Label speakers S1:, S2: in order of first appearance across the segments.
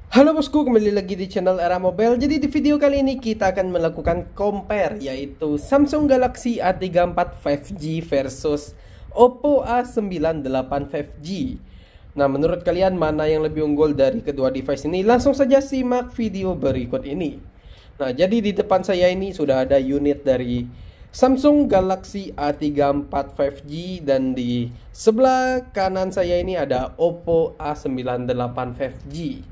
S1: Halo bosku, kembali lagi di channel Era Mobile. Jadi di video kali ini kita akan melakukan compare, yaitu Samsung Galaxy A34 5G versus Oppo A98 5G. Nah, menurut kalian mana yang lebih unggul dari kedua device ini? Langsung saja simak video berikut ini. Nah, jadi di depan saya ini sudah ada unit dari Samsung Galaxy A34 5G, dan di sebelah kanan saya ini ada Oppo A98 5G.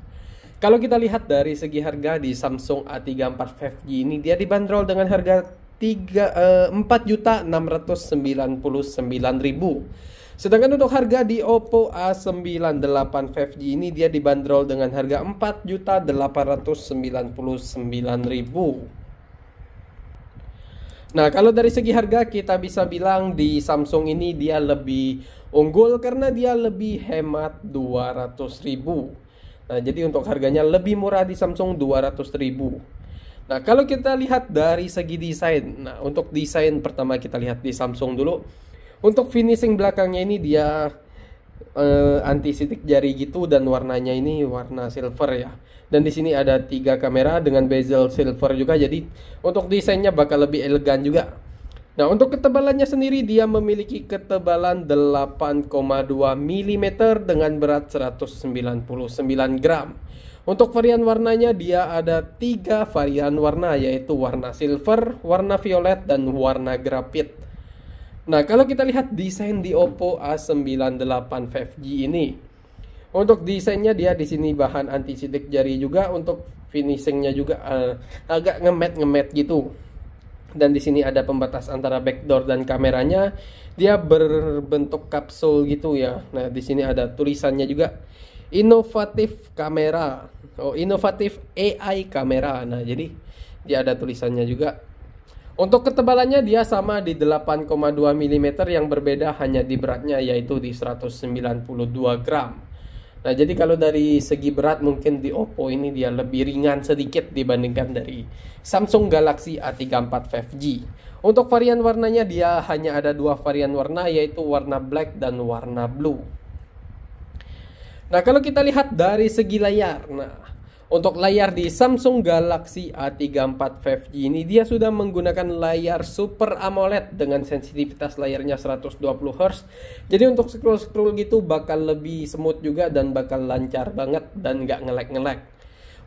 S1: Kalau kita lihat dari segi harga, di Samsung A34 5G ini dia dibanderol dengan harga 4.699.000. Sedangkan untuk harga di Oppo A98 5G ini dia dibanderol dengan harga 4.899.000. Nah, kalau dari segi harga kita bisa bilang di Samsung ini dia lebih unggul karena dia lebih hemat 200.000. Nah, jadi untuk harganya lebih murah di Samsung 200.000. Nah, kalau kita lihat dari segi desain. Nah, untuk desain pertama kita lihat di Samsung dulu. Untuk finishing belakangnya ini dia anti sidik jari gitu, dan warnanya ini warna silver ya. Dan di sini ada 3 kamera dengan bezel silver juga. Jadi untuk desainnya bakal lebih elegan juga. Nah, untuk ketebalannya sendiri dia memiliki ketebalan 8,2 mm dengan berat 199 gram. Untuk varian warnanya dia ada 3 varian warna, yaitu warna silver, warna violet, dan warna grafit. Nah, kalau kita lihat desain di Oppo A98 5G ini. Untuk desainnya dia di sini bahan anti sidik jari juga, untuk finishingnya juga agak ngemet gitu. Dan di sini ada pembatas antara backdoor dan kameranya. Dia berbentuk kapsul gitu ya. Nah, di sini ada tulisannya juga, inovatif kamera. Inovatif AI kamera. Nah, jadi dia ada tulisannya juga. Untuk ketebalannya dia sama di 8,2 mm, yang berbeda hanya di beratnya, yaitu di 192 gram. Nah, jadi kalau dari segi berat mungkin di Oppo ini dia lebih ringan sedikit dibandingkan dari Samsung Galaxy A34 5G. Untuk varian warnanya dia hanya ada 2 varian warna, yaitu warna black dan warna blue. Nah, kalau kita lihat dari segi layar. Nah, untuk layar di Samsung Galaxy A34 5G ini dia sudah menggunakan layar Super AMOLED dengan sensitivitas layarnya 120 Hz. Jadi untuk scroll-scroll gitu bakal lebih smooth juga dan bakal lancar banget dan nggak nge-lag.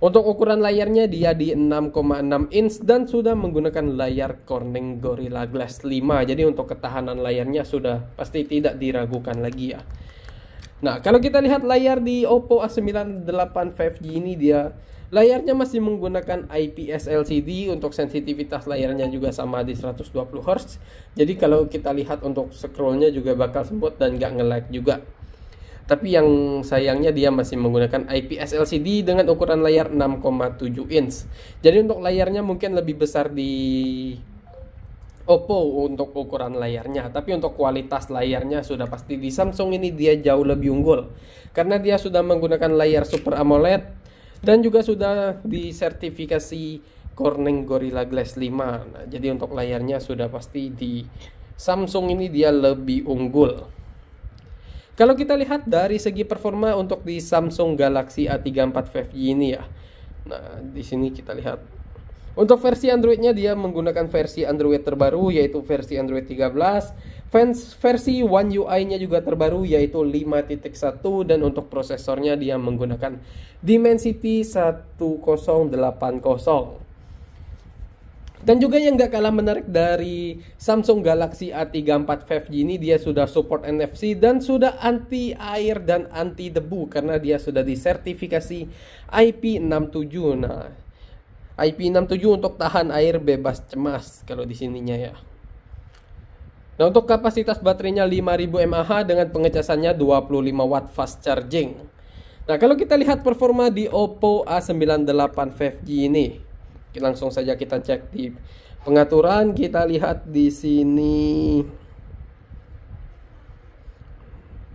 S1: Untuk ukuran layarnya dia di 6,6 inch dan sudah menggunakan layar Corning Gorilla Glass 5. Jadi untuk ketahanan layarnya sudah pasti tidak diragukan lagi ya. Nah, kalau kita lihat layar di Oppo A98 5G ini dia layarnya masih menggunakan IPS LCD. Untuk sensitivitas layarnya juga sama di 120 Hz. Jadi kalau kita lihat untuk scrollnya juga bakal smooth dan nggak nge-lag juga. Tapi yang sayangnya dia masih menggunakan IPS LCD dengan ukuran layar 6,7 inch. Jadi untuk layarnya mungkin lebih besar di Oppo untuk ukuran layarnya, tapi untuk kualitas layarnya sudah pasti di Samsung ini dia jauh lebih unggul karena dia sudah menggunakan layar Super AMOLED dan juga sudah disertifikasi Corning Gorilla Glass 5. Nah, jadi untuk layarnya sudah pasti di Samsung ini dia lebih unggul. Kalau kita lihat dari segi performa untuk di Samsung Galaxy A34 5G ini ya. Nah, di sini kita lihat untuk versi Androidnya dia menggunakan versi Android terbaru, yaitu versi Android 13. Versi One UI-nya juga terbaru, yaitu 5.1. Dan untuk prosesornya dia menggunakan Dimensity 1080. Dan juga yang gak kalah menarik dari Samsung Galaxy A34 5G ini, dia sudah support NFC dan sudah anti air dan anti debu karena dia sudah disertifikasi IP67. Nah, IP67 untuk tahan air bebas cemas kalau di sininya ya. Nah, untuk kapasitas baterainya 5000 mAh dengan pengecasannya 25 watt fast charging. Nah, kalau kita lihat performa di Oppo A98 5G ini, langsung saja kita cek di pengaturan. Kita lihat di sini.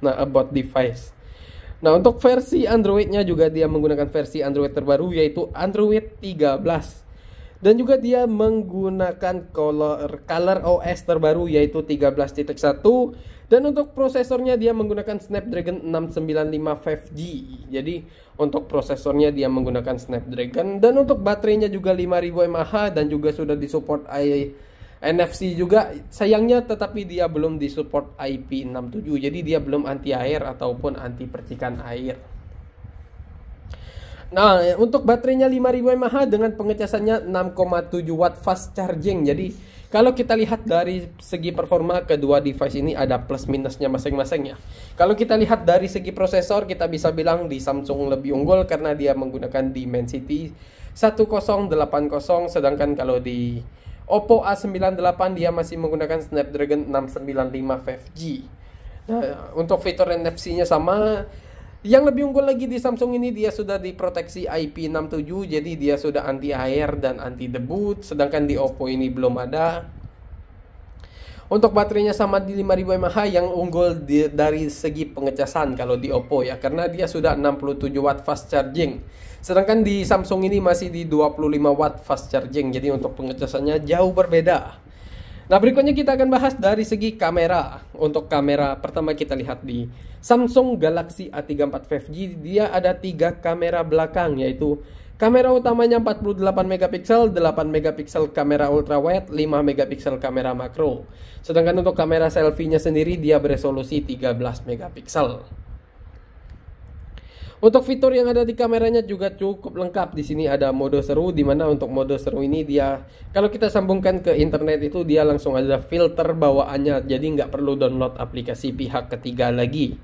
S1: Nah, about device. Nah, untuk versi Androidnya juga dia menggunakan versi Android terbaru, yaitu Android 13. Dan juga dia menggunakan color OS terbaru, yaitu 13.1. Dan untuk prosesornya dia menggunakan Snapdragon 695 5G. Jadi untuk prosesornya dia menggunakan Snapdragon, dan untuk baterainya juga 5000 mAh dan juga sudah disupport NFC juga. Sayangnya tetapi dia belum disupport IP67. Jadi dia belum anti air ataupun anti percikan air. Nah, untuk baterainya 5000 mAh dengan pengecasannya 6,7 watt fast charging. Jadi kalau kita lihat dari segi performa, kedua device ini ada plus minusnya masing-masing ya. Kalau kita lihat dari segi prosesor, kita bisa bilang di Samsung lebih unggul karena dia menggunakan Dimensity 1080, sedangkan kalau di Oppo A98 dia masih menggunakan Snapdragon 695 5G. Nah, untuk fitur NFC-nya sama. Yang lebih unggul lagi di Samsung ini, dia sudah diproteksi IP67, jadi dia sudah anti air dan anti debu, sedangkan di Oppo ini belum ada. Untuk baterainya sama di 5000 mAh, yang unggul dari segi pengecasan kalau di Oppo ya, karena dia sudah 67 watt fast charging. Sedangkan di Samsung ini masih di 25 watt fast charging, jadi untuk pengecasannya jauh berbeda. Nah, berikutnya kita akan bahas dari segi kamera. Untuk kamera pertama kita lihat di Samsung Galaxy A34 5G, dia ada 3 kamera belakang, yaitu kamera utamanya 48 megapiksel, 8 megapiksel kamera ultrawide, 5 megapiksel kamera makro. Sedangkan untuk kamera selfie-nya sendiri dia beresolusi 13 megapiksel. Untuk fitur yang ada di kameranya juga cukup lengkap. Di sini ada mode seru, di mana untuk mode seru ini dia kalau kita sambungkan ke internet itu dia langsung ada filter bawaannya, jadi nggak perlu download aplikasi pihak ketiga lagi.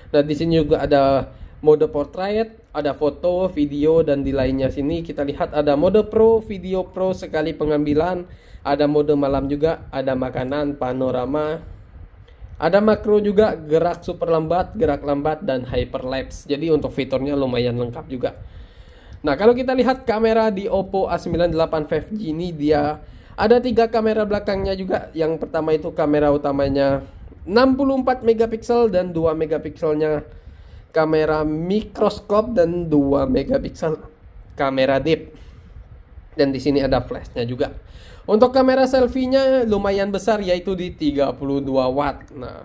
S1: Nah, di sini juga ada mode portrait, ada foto, video, dan di lainnya sini kita lihat ada mode pro, video pro sekali pengambilan, ada mode malam juga, ada makanan, panorama. Ada makro juga, gerak super lambat, gerak lambat, dan hyperlapse. Jadi untuk fiturnya lumayan lengkap juga. Nah, kalau kita lihat kamera di Oppo A98 5G ini, dia ada 3 kamera belakangnya juga. Yang pertama itu kamera utamanya 64 megapiksel dan 2 megapikselnya kamera mikroskop dan 2 megapiksel kamera deep. Dan di sini ada flashnya juga. Untuk kamera selfie-nya lumayan besar, yaitu di 32 watt. Nah,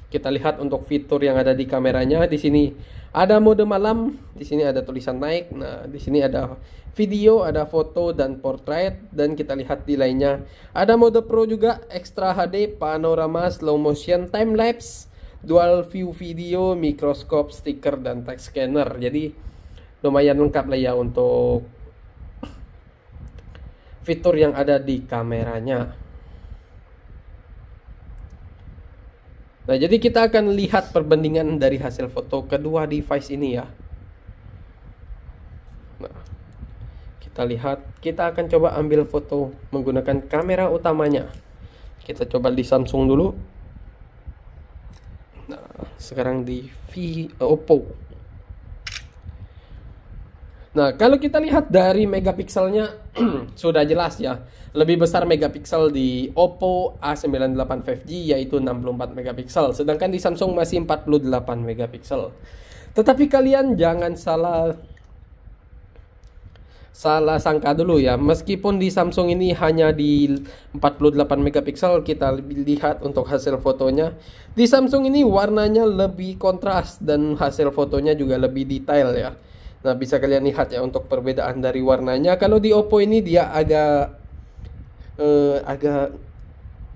S1: kita lihat untuk fitur yang ada di kameranya. Di sini ada mode malam, di sini ada tulisan naik. Nah, di sini ada video, ada foto dan portrait, dan kita lihat di lainnya ada mode pro juga, extra HD, panorama, slow motion, time lapse, dual view video, mikroskop, stiker, dan text scanner. Jadi lumayan lengkap lah ya untuk fitur yang ada di kameranya. Nah, jadi kita akan lihat perbandingan dari hasil foto kedua device ini ya. Nah, kita lihat, kita akan coba ambil foto menggunakan kamera utamanya. Kita coba di Samsung dulu. Nah, sekarang di Oppo. Nah, kalau kita lihat dari megapikselnya sudah jelas ya. Lebih besar megapiksel di Oppo A98 5G, yaitu 64 megapiksel. Sedangkan di Samsung masih 48 megapiksel. Tetapi kalian jangan salah sangka dulu ya. Meskipun di Samsung ini hanya di 48 megapiksel, kita lihat untuk hasil fotonya. Di Samsung ini warnanya lebih kontras dan hasil fotonya juga lebih detail ya. Nah, bisa kalian lihat ya untuk perbedaan dari warnanya. Kalau di Oppo ini dia agak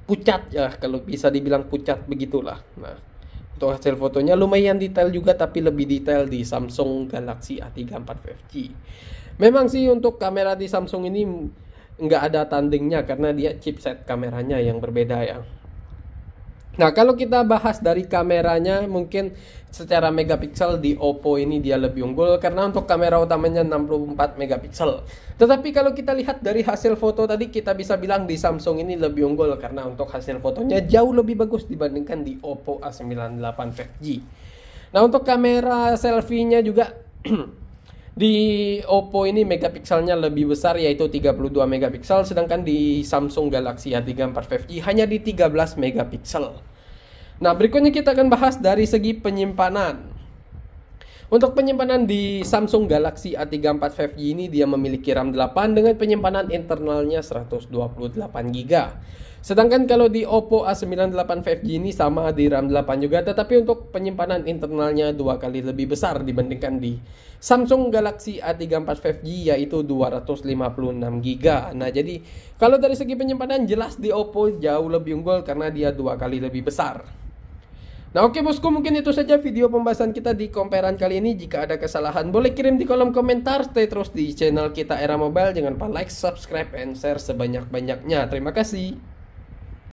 S1: pucat ya, kalau bisa dibilang pucat begitulah. Nah, untuk hasil fotonya lumayan detail juga, tapi lebih detail di Samsung Galaxy A34 5G. Memang sih untuk kamera di Samsung ini nggak ada tandingnya karena dia chipset kameranya yang berbeda ya. Nah, kalau kita bahas dari kameranya, mungkin secara megapiksel di Oppo ini dia lebih unggul karena untuk kamera utamanya 64 megapiksel. Tetapi kalau kita lihat dari hasil foto tadi, kita bisa bilang di Samsung ini lebih unggul karena untuk hasil fotonya jauh lebih bagus dibandingkan di Oppo A98 5G. Nah, untuk kamera selfie-nya juga di Oppo ini megapikselnya lebih besar, yaitu 32 megapiksel, sedangkan di Samsung Galaxy A34 5G hanya di 13 megapiksel. Nah, berikutnya kita akan bahas dari segi penyimpanan. Untuk penyimpanan di Samsung Galaxy A34 5G ini dia memiliki RAM 8 dengan penyimpanan internalnya 128GB. Sedangkan kalau di Oppo A98 5G ini sama di RAM 8 juga, tetapi untuk penyimpanan internalnya 2 kali lebih besar dibandingkan di Samsung Galaxy A34 5G, yaitu 256GB. Nah, jadi kalau dari segi penyimpanan jelas di Oppo jauh lebih unggul karena dia 2 kali lebih besar. Nah, oke bosku, mungkin itu saja video pembahasan kita di comparean kali ini. Jika ada kesalahan boleh kirim di kolom komentar. Stay terus di channel kita Era Mobile. Jangan lupa like, subscribe, and share sebanyak-banyaknya. Terima kasih.